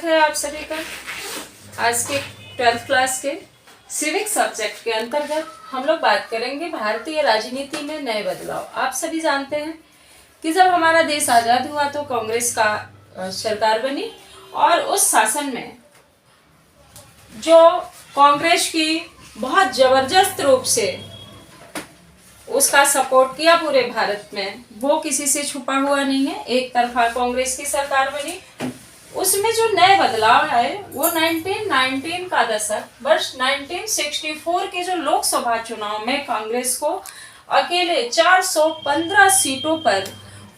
है आप सभी का। आज के 12th क्लास के सिविक सब्जेक्ट के अंतर्गत हम लोग बात करेंगे भारतीय राजनीति में नए बदलाव। आप सभी जानते हैं कि जब हमारा देश आज़ाद हुआ तो कांग्रेस का सरकार बनी और उस शासन में जो कांग्रेस की बहुत जबरदस्त रूप से उसका सपोर्ट किया पूरे भारत में, वो किसी से छुपा हुआ नहीं है। एक तरफा कांग्रेस की सरकार बनी, उसमें जो नए बदलाव आए वो 1919 का दशक, वर्ष 1964 के जो लोकसभा चुनाव में कांग्रेस को अकेले 415 सीटों पर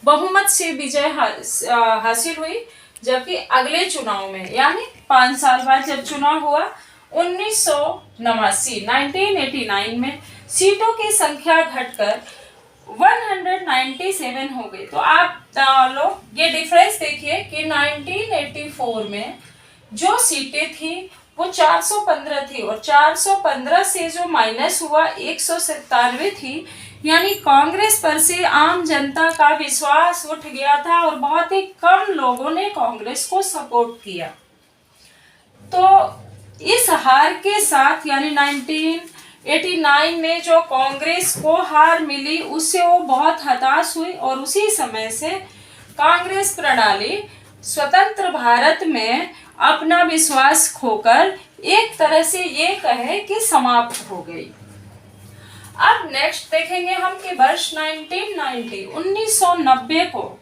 बहुमत से विजय हासिल हुई, जबकि अगले चुनाव में यानी 5 साल बाद जब चुनाव हुआ 1989 में सीटों की संख्या घटकर 197 हो गई। तो आप लोग ये डिफरेंस देखिए कि 1984 में जो सीटें थी वो 415 थी और 415 से जो माइनस हुआ 197 थी, यानी कांग्रेस पर से आम जनता का विश्वास उठ गया था और बहुत ही कम लोगों ने कांग्रेस को सपोर्ट किया। तो इस हार के साथ यानी 1989 में जो कांग्रेस को हार मिली उससे वो बहुत हताश हुई और उसी समय से कांग्रेस प्रणाली स्वतंत्र भारत में अपना विश्वास खोकर एक तरह से ये कहे कि समाप्त हो गई। अब नेक्स्ट देखेंगे हम कि वर्ष 1990 को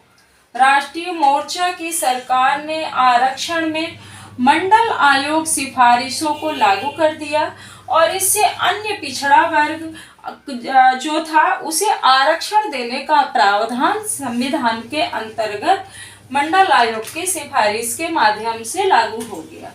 राष्ट्रीय मोर्चा की सरकार ने आरक्षण में मंडल आयोग सिफारिशों को लागू कर दिया और इससे अन्य पिछड़ा वर्ग जो था उसे आरक्षण देने का प्रावधान संविधान के अंतर्गत मंडल आयोग की सिफारिश के माध्यम से लागू हो गया।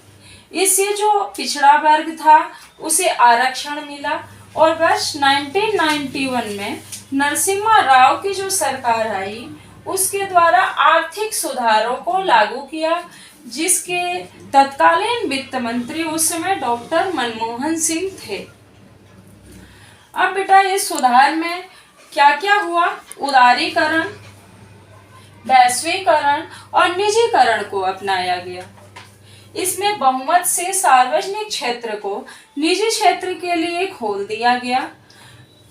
इससे जो पिछड़ा वर्ग था उसे आरक्षण मिला और वर्ष 1991 में नरसिम्हा राव की जो सरकार आई उसके द्वारा आर्थिक सुधारों को लागू किया, जिसके तत्कालीन वित्त मंत्री उस समय डॉक्टर मनमोहन सिंह थे। अब बेटा इस सुधार में क्या क्या हुआ? उदारीकरण, वैश्वीकरण और निजीकरण को अपनाया गया। इसमें बहुमत से सार्वजनिक क्षेत्र को निजी क्षेत्र के लिए खोल दिया गया।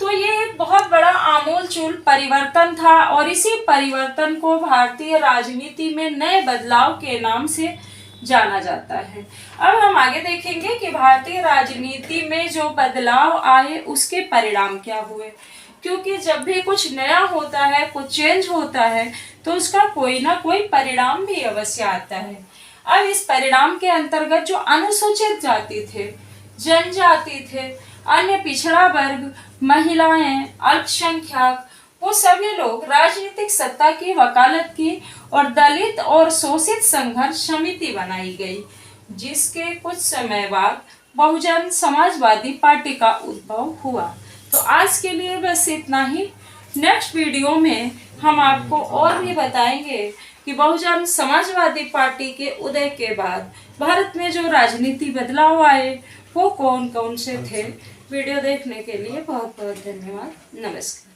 तो ये एक बहुत बड़ा आमूलचूल परिवर्तन था और इसी परिवर्तन को भारतीय राजनीति में नए बदलाव के नाम से जाना जाता है। अब हम आगे देखेंगे कि भारतीय राजनीति में जो बदलाव आए उसके परिणाम क्या हुए, क्योंकि जब भी कुछ नया होता है, कुछ चेंज होता है तो उसका कोई ना कोई परिणाम भी अवश्य आता है। अब इस परिणाम के अंतर्गत जो अनुसूचित जाति थे, जनजाति थे, अन्य पिछड़ा वर्ग, महिलाएं, अल्पसंख्यक, वो सभी लोग राजनीतिक सत्ता की वकालत की और दलित और शोषित संघर्ष समिति बनाई गई, जिसके कुछ समय बाद बहुजन समाजवादी पार्टी का उद्भव हुआ। तो आज के लिए बस इतना ही। नेक्स्ट वीडियो में हम आपको और भी बताएंगे कि बहुजन समाजवादी पार्टी के उदय के बाद भारत में जो राजनीति बदलाव आए वो कौन कौन से थे। वीडियो देखने के लिए बहुत बहुत धन्यवाद। नमस्कार।